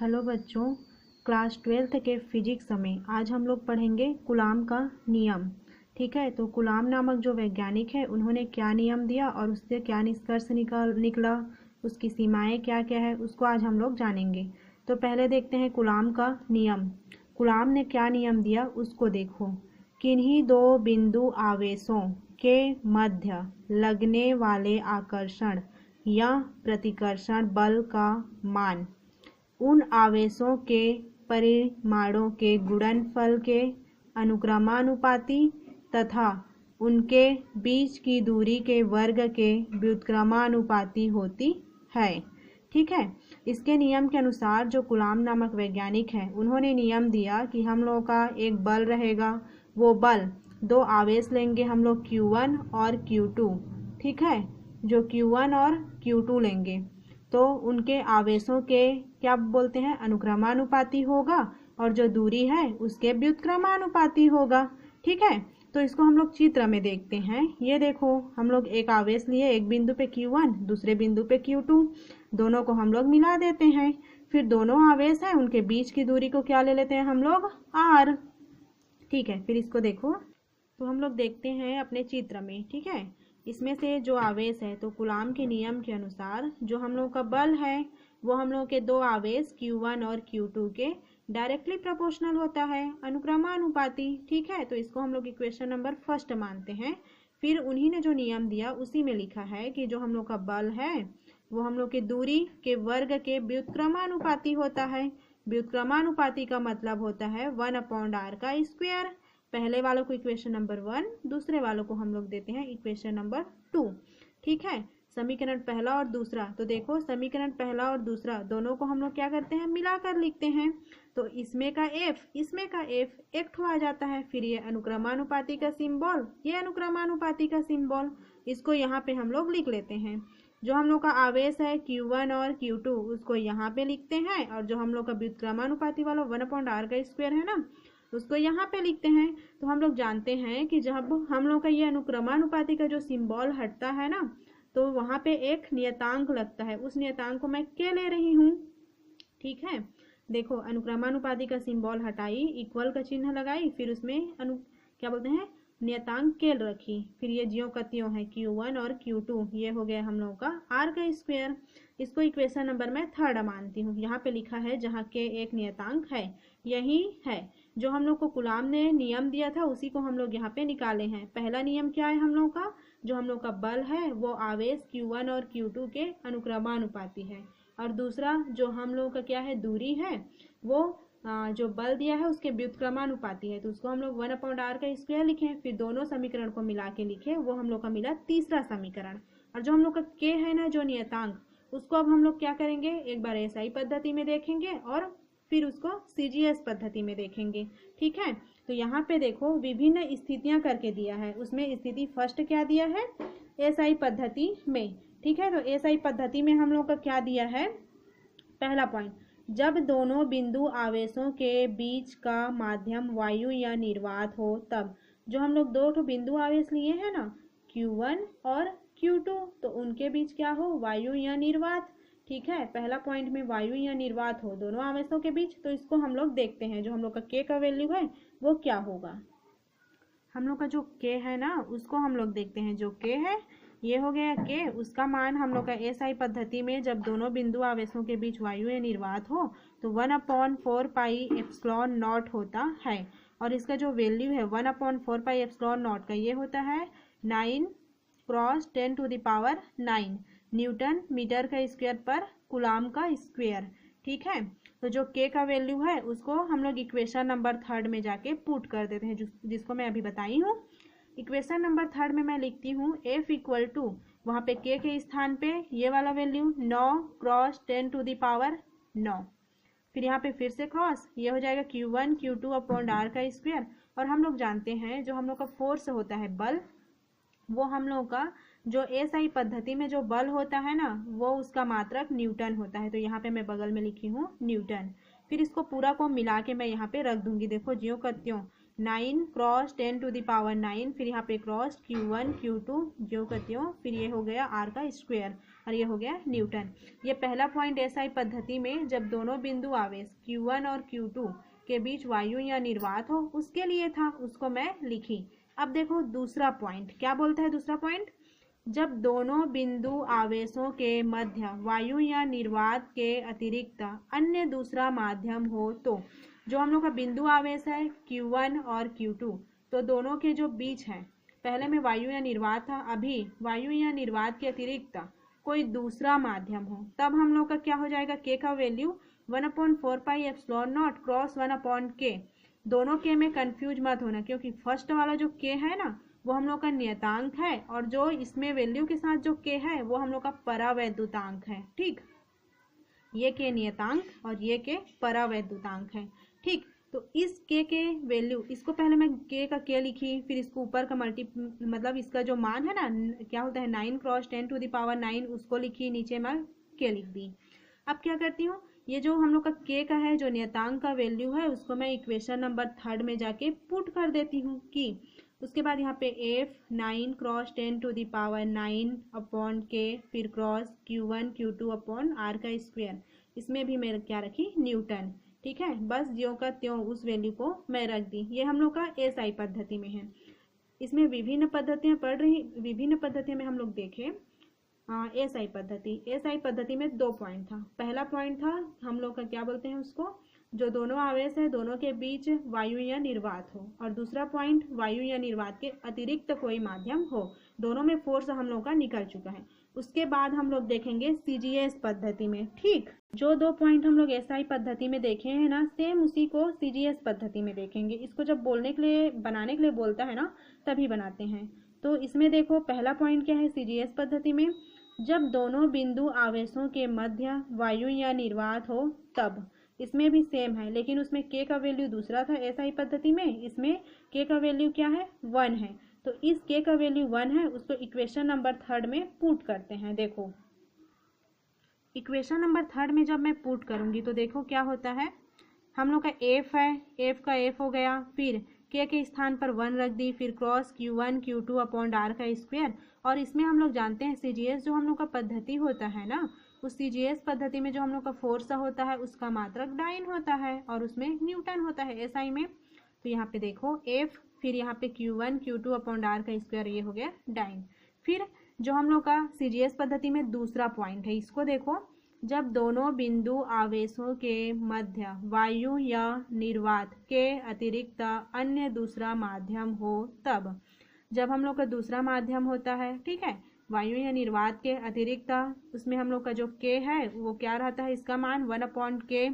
Hello बच्चों, class 12th के physics में आज हम लोग पढ़ेंगे कूलाम का नियम। ठीक है, तो कूलाम नामक जो वैज्ञानिक है उन्होंने क्या नियम दिया और उससे क्या निष्कर्ष निकला, उसकी सीमाएं क्या क्या है, उसको आज हम लोग जानेंगे। तो पहले देखते हैं कूलाम का नियम। कूलाम ने क्या नियम दिया उसको देखो। किन्हीं दो बिंदु आवेशों के मध्य लगने वाले आकर्षण या प्रतिकर्षण बल का मान उन आवेशों के परिमाणों के गुणनफल के अनुक्रमानुपाती तथा उनके बीच की दूरी के वर्ग के व्युत्क्रमानुपाती होती है। ठीक है, इसके नियम के अनुसार जो कूलाम नामक वैज्ञानिक है उन्होंने नियम दिया कि हम लोग का एक बल रहेगा। वो बल दो आवेश लेंगे हम लोग Q1 और Q2। ठीक है, जो Q1 और Q2 लेंगे तो उनके आवेशों के क्या बोलते हैं, अनुक्रमानुपाती होगा, और जो दूरी है उसके व्युत्क्रमानुपाती होगा। ठीक है, तो इसको हम लोग चित्र में देखते हैं। ये देखो, हम लोग एक आवेश लिए, एक बिंदु पे Q1, दूसरे बिंदु पे Q2, दोनों को हम लोग मिला देते हैं। फिर दोनों आवेश हैं, उनके बीच की दूरी को क्या ले लेते हैं हम लोग, R। ठीक है, फिर इसको देखो, तो हम लोग देखते हैं अपने चित्र में। ठीक है, इसमें से जो आवेश है, तो कूलाम के नियम के अनुसार जो हम लोग का बल है वो हम लोग के दो आवेश Q1 और Q2 के डायरेक्टली प्रोपोर्शनल होता है, अनुक्रमानुपाती। ठीक है, तो इसको हम लोग इक्वेशन नंबर फर्स्ट मानते हैं। फिर उन्हीं ने जो नियम दिया उसी में लिखा है कि जो हम लोग का बल है वो हम लोग के दूरी के वर्ग के व्युत्क्रमानुपाती होता है। व्युत्क्रमानुपाती का मतलब होता है 1/r का स्क्वायर। पहले वालों को इक्वेशन नंबर 1, दूसरे वालों को हम लोग देते हैं इक्वेशन नंबर 2। ठीक है, समीकरण पहला और दूसरा, तो देखो समीकरण पहला और दूसरा दोनों को हम लोग क्या करते हैं, मिलाकर लिखते हैं। तो इसमें का F इसमें का F एक ठो आ जाता है। फिर ये अनुक्रमानुपाती का सिंबल, ये अनुक्रमानुपाती का सिंबल, इसको यहाँ पे हम लोग लिख लेते हैं। जो हम लोग का आवेश है Q1 और Q2 उसको यहाँ पे लिखते हैं, और जो हम लोग का व्युत्क्रमानुपाती वाला 1/r का स्क्वायर है ना उसको यहाँ पे लिखते हैं। तो हम लोग जानते हैं कि जब हम लोग का ये अनुक्रमानुपाती का जो सिंबल हटता है ना, तो वहाँ पे एक नियतांक लगता है, उस नियतांक को मैं K ले रही हूँ। ठीक है, देखो अनुक्रमानुपाती का सिंबल हटाई, इक्वल का चिन्ह लगाई, फिर उसमें क्या बोलते हैं, नियतांक K रखी। फिर ये ज्यों का त्यों है Q1 और Q2, ये हो गया हम लोगों का R का स्क्वायर। इसको इक्वेशन नंबर मैं थर्ड मानती हूँ। यहाँ पे लिखा है जहाँ K एक नियतांक है, यही है जो हम लोग को कूलाम ने नियम दिया था, उसी को हम लोग यहाँ पे निकाले हैं। पहला नियम क्या है हम लोग का, जो हम लोग का बल है वो आवेश Q1 और Q2 के अनुक्रमानुपाती है, और दूसरा जो हम लोग का क्या है, दूरी है, वो जो बल दिया है उसके व्युत्क्रमानुपाती है। तो उसको हम लोग 1/r का स्क्वायर लिखे, फिर दोनों समीकरण को मिला के लिखे, वो हम लोग का मिला तीसरा समीकरण। और जो हम लोग का K है ना, जो नियतांक, उसको अब हम लोग क्या करेंगे, एक बार SI पद्धति में देखेंगे और फिर उसको CGS पद्धति में देखेंगे। ठीक है, तो यहाँ पे देखो विभिन्न स्थितियां करके दिया है, उसमें स्थिति फर्स्ट क्या दिया है, SI पद्धति में। ठीक है, तो SI पद्धति में हम लोग का क्या दिया है, पहला पॉइंट, जब दोनों बिंदु आवेशों के बीच का माध्यम वायु या निर्वात हो तब। जो हम लोग दो ठो बिंदु आवेश लिए हैं ना, Q1 और Q2, तो उनके बीच क्या हो, वायु या निर्वात। ठीक है, पहला पॉइंट में वायु या निर्वात हो दोनों आवेशों के बीच, तो इसको हम लोग देखते हैं। जो हम लोग का K का वैल्यू है वो क्या होगा, हम लोग का जो K है ना उसको हम लोग देखते हैं। जो K है ये हो गया K, उसका मान हम लोग का SI पद्धति में जब दोनों बिंदु आवेशों के बीच वायु या निर्वात हो तो 1/4πε0 होता है, और इसका जो वैल्यू है 1/4πε0 का ये होता है 9 × 10⁹ न्यूटन मीटर का स्क्वायर पर कूलाम का स्क्वायर। ठीक है, तो जो K का वैल्यू है उसको हम लोग इक्वेशन नंबर थर्ड में जाके पुट कर देते हैं, जिसको मैं अभी बताई हूँ। इक्वेशन नंबर थर्ड में मैं लिखती हूँ F = वहाँ पे K के स्थान पे ये वाला वैल्यू 9 × 10⁹ फिर यहाँ पे फिर से क्रॉस, ये हो जाएगा Q1 Q2/r का स्क्वायर। और हम लोग जानते हैं जो हम लोग का फोर्स होता है, बल, वो हम लोग का जो SI पद्धति में जो बल होता है ना वो उसका मात्रक न्यूटन होता है। तो यहाँ पे मैं बगल में लिखी हूँ न्यूटन। फिर इसको पूरा को मिला के मैं यहाँ पे रख दूंगी। देखो ज्यों का त्यों 9 × 10⁹, फिर यहाँ पे क्रॉस Q1 Q2 ज्यों का त्यों, फिर ये हो गया R का स्क्वायर। और ये हो गया न्यूटन। ये पहला पॉइंट एसआई पद्धति में जब दोनों बिंदु आवेश Q1 और Q2 के बीच वायु या निर्वात हो उसके लिए था, उसको मैं लिखी। अब देखो दूसरा पॉइंट क्या बोलता है। दूसरा पॉइंट, जब दोनों बिंदु आवेशों के मध्य वायु या निर्वात के अतिरिक्त अन्य दूसरा माध्यम हो तो जो हम लोग का बिंदु आवेश है Q1 और Q2, तो दोनों के जो बीच है, पहले में वायु या निर्वात था, अभी वायु या निर्वात के अतिरिक्त कोई दूसरा माध्यम हो, तब हम लोग का क्या हो जाएगा, के का value 1/4 pi epsilon not cross 1/k। दोनों के में कंफ्यूज मत होना, क्योंकि फर्स्ट वाला जो के है ना वो हम लोग का नियतांक है, और जो इसमें वैल्यू के साथ जो के है वो हम लोग का परावैद्युतांक है। ठीक, ये के नियतांक और ये के परावैद्युतांक है। ठीक, तो इस के वैल्यू, इसको पहले मैं के का के लिखी, फिर इसको ऊपर का मतलब इसका जो मान है ना क्या होता है 9 क्रॉस 10⁹ उसको लिखी, नीचे मैं के लिख दी। अब क्या करती हूँ, ये जो हम लोग का के का है जो नियतांक का वैल्यू है उसको मैं इक्वेशन नंबर 3 में जाके पुट कर देती हूँ कि उसके बाद यहाँ पे f 9 क्रॉस 10⁹ फिर cross Q1 Q2 upon r का स्क्वायर, इसमें भी मैं क्या रखी, न्यूटन। ठीक है, बस ज्यों का त्यों उस वैल्यू को मैं रख दी। ये हम लोग का एसआई पद्धति में है। इसमें विभिन्न पद्धतियां पढ़ रही, विभिन्न पद्धतियों में हम लोग देखें एसआई पद्धति। एसआई पद्धति में 2 पॉइंट था। पहला पॉइंट था हम लोग का क्या बोलते हैं उसको, जो दोनों आवेश है दोनों के बीच वायु या निर्वात हो, और दूसरा पॉइंट वायु या निर्वात के अतिरिक्त कोई माध्यम हो। दोनों में फोर्स हम लोग का निकल चुका है। उसके बाद हम लोग देखेंगे सीजीएस पद्धति में। ठीक, जो 2 पॉइंट हम लोग एसआई पद्धति में देखे हैं ना, सेम उसी को सीजीएस पद्धति में देखेंगे। इसको जब बोलने के लिए, बनाने के लिए बोलता है ना, तभी बनाते हैं। तो इसमें देखो पहला पॉइंट क्या है सीजीएस पद्धति में, जब दोनों बिंदु आवेशों के मध्य वायु या निर्वात हो तब। इसमें भी सेम है, लेकिन उसमें के का वैल्यू दूसरा था एसआई पद्धति में, इसमें के का वैल्यू क्या है, 1 है। तो इस के का वैल्यू 1 है, उसको इक्वेशन नंबर 3 में पुट करते हैं। देखो इक्वेशन नंबर 3 में जब मैं पुट करूंगी तो देखो क्या होता है, हम लोग का एफ है, एफ का एफ हो गया, फिर के स्थान पर 1 रख दी, फिर cross Q1 Q2 upon r का स्क्वायर। और इसमें हम लोग जानते हैं सीजीएस जो हम लोग का पद्धति होता है ना, उस सीजीएस पद्धति में जो हम लोग का फोर्स होता है उसका मात्रक डाइन होता है और उसमें न्यूटन होता है एसआई में। तो यहाँ पे देखो एफ, फिर यहाँ पे Q1 Q2 अपॉन r का स्क्वायर, ये हो गया डाइन। फिर जो हम लोग का सीजीएस पद्धति में दूसरा पॉइंट है, इसको देखो, जब दोनों बिंदु आवेशों के मध्य वायु या निर्वात के अतिरिक्त अन्य दूसरा माध्यम हो तब। जब हम लोग का दूसरा माध्यम होता है, ठीक है, वायु या निर्वात के अतिरिक्त, उसमें हम लोग का जो के है वो क्या रहता है, इसका मान 1/k।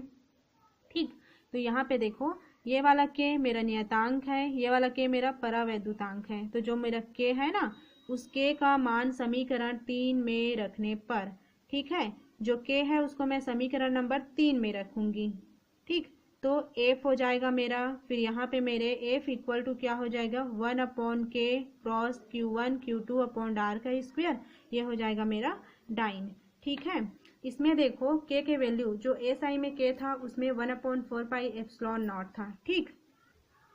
ठीक, तो यहाँ पे देखो ये वाला के मेरा नियतांक है, ये वाला के मेरा परावैद्युतांक है। तो जो मेरा के है ना, उस के का मान समीकरण 3 में रखने पर, ठीक है, जो के है उसको मैं समीकरण नंबर 3 में रखूंगी। ठीक, तो एफ हो जाएगा मेरा, फिर यहाँ पे मेरे एफ इक्वल टू क्या हो जाएगा, 1/k cross Q1 Q2 upon r का स्क्वायर, ये हो जाएगा मेरा डाइन। ठीक है, इसमें देखो के वैल्यू जो एसआई में के था उसमें 1/4 पाई एप्सिलॉन नॉट था। ठीक,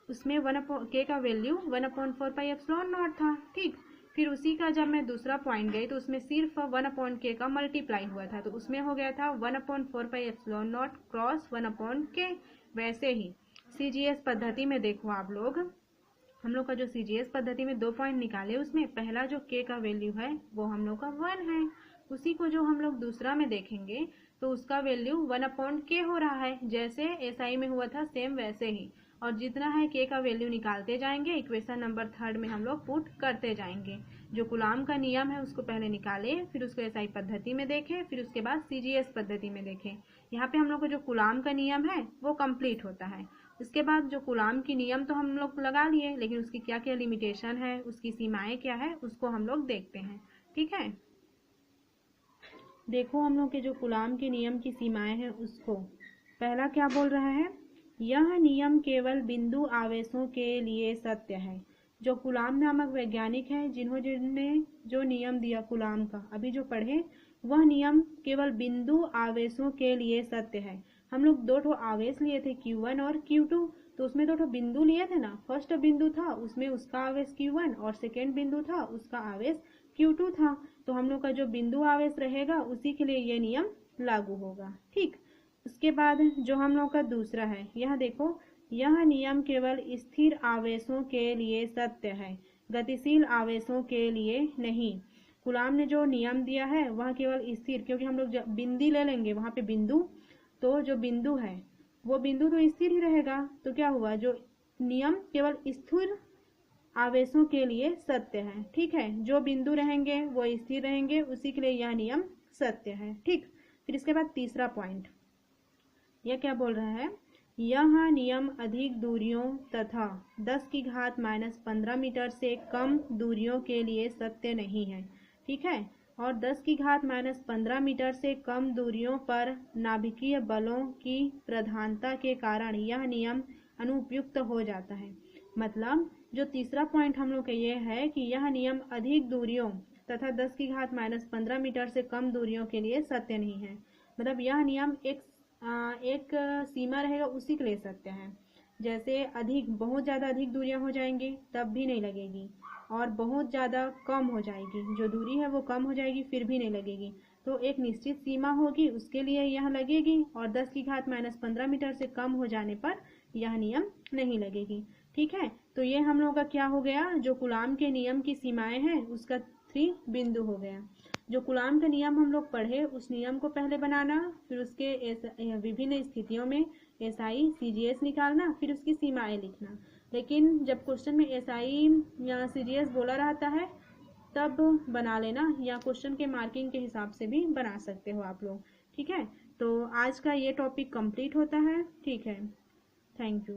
उसमें के का वैल्यू 1/4 पाई एप्सिलॉन नॉट था। ठीक, फिर उसी का जब मैं दूसरा पॉइंट गई तो उसमें सिर्फ 1/k का मल्टीप्लाई हुआ था, तो उसमें हो गया था 1/4 pi epsilon not cross 1/k। वैसे ही सीजीएस पद्धति में देखो आप लोग, हम लोग का जो सीजीएस पद्धति में 2 पॉइंट निकाले, उसमें पहला जो के का वैल्यू है वो हम लोग का 1 है। उसी को जो हम लोग दूसरा में देखेंगे तो उसका वैल्यू 1/k हो रहा है, जैसे एसआई में हुआ था सेम वैसे ही। और जितना है के का वैल्यू निकालते जाएंगे, इक्वेशन नंबर 3 में हम लोग पुट करते जाएंगे। जो कूलाम का नियम है उसको पहले निकाले, फिर उसको एसआई पद्धति में देखें, फिर उसके बाद सीजीएस पद्धति में देखें। यहाँ पे हम लोग को जो कूलाम का नियम है वो कंप्लीट होता है। उसके बाद जो कूलाम की नियम तो हम लोग लगा लिए, लेकिन उसकी क्या क्या लिमिटेशन है, उसकी सीमाएं क्या है, उसको हम लोग देखते हैं। ठीक है, देखो हम लोग के जो कूलाम के नियम की सीमाएं हैं उसको, पहला क्या बोल रहा है, यह नियम केवल बिंदु आवेशों के लिए सत्य है। जो कूलाम नामक वैज्ञानिक है जिन्होंने जो नियम दिया कूलाम का, अभी जो पढ़े, वह नियम केवल बिंदु आवेशों के लिए सत्य है। हम लोग 2 आवेश लिए थे Q1 और Q2, तो उसमें 2 बिंदु लिए थे ना। फर्स्ट बिंदु था उसमें उसका आवेश Q1 और सेकेंड बिंदु था उसका आवेश Q2 था। तो हम लोग का जो बिंदु आवेश रहेगा उसी के लिए ये नियम लागू होगा। ठीक, उसके बाद जो हम लोग का दूसरा है, यह देखो, यह नियम केवल स्थिर आवेशों के लिए सत्य है, गतिशील आवेशों के लिए नहीं। कूलाम ने जो नियम दिया है वह केवल स्थिर, क्योंकि हम लोग बिंदी ले लेंगे वहां पे बिंदु, तो जो बिंदु है वो बिंदु तो स्थिर ही रहेगा। तो क्या हुआ, जो नियम केवल स्थिर आवेशों के लिए सत्य है। ठीक है, जो बिंदु रहेंगे वो स्थिर रहेंगे, उसी के लिए यह नियम सत्य है। ठीक, फिर इसके बाद तीसरा पॉइंट, यह क्या बोल रहा है, यह नियम अधिक दूरियों तथा 10 की घात -15 मीटर से कम दूरियों के लिए सत्य नहीं है। ठीक है, और 10 की घात -15 मीटर से कम दूरियों पर नाभिकीय बलों की प्रधानता के कारण यह नियम अनुपयुक्त हो जाता है। मतलब जो तीसरा पॉइंट हम लोग का ये है कि यह नियम अधिक दूरियों तथा 10 की घात -15 मीटर से कम दूरियों के लिए सत्य नहीं है। मतलब यह नियम एक सीमा रहेगा उसी के लिए सत्य है। जैसे अधिक, बहुत ज़्यादा अधिक दूरियां हो जाएंगी तब भी नहीं लगेगी, और बहुत ज़्यादा कम हो जाएगी, जो दूरी है वो कम हो जाएगी फिर भी नहीं लगेगी। तो एक निश्चित सीमा होगी उसके लिए यह लगेगी, और 10 की घात -15 मीटर से कम हो जाने पर यह नियम नहीं लगेगी। ठीक है, तो ये हम लोग का क्या हो गया, जो कूलाम के नियम की सीमाएं हैं उसका 3 बिंदु हो गया। जो कूलाम का नियम हम लोग पढ़े उस नियम को पहले बनाना, फिर उसके विभिन्न स्थितियों में एसआई सीजीएस निकालना, फिर उसकी सीमाएं लिखना। लेकिन जब क्वेश्चन में एसआई या सीजीएस बोला रहता है तब बना लेना, या क्वेश्चन के मार्किंग के हिसाब से भी बना सकते हो आप लोग। ठीक है, तो आज का ये टॉपिक कंप्लीट होता है। ठीक है, थैंक यू।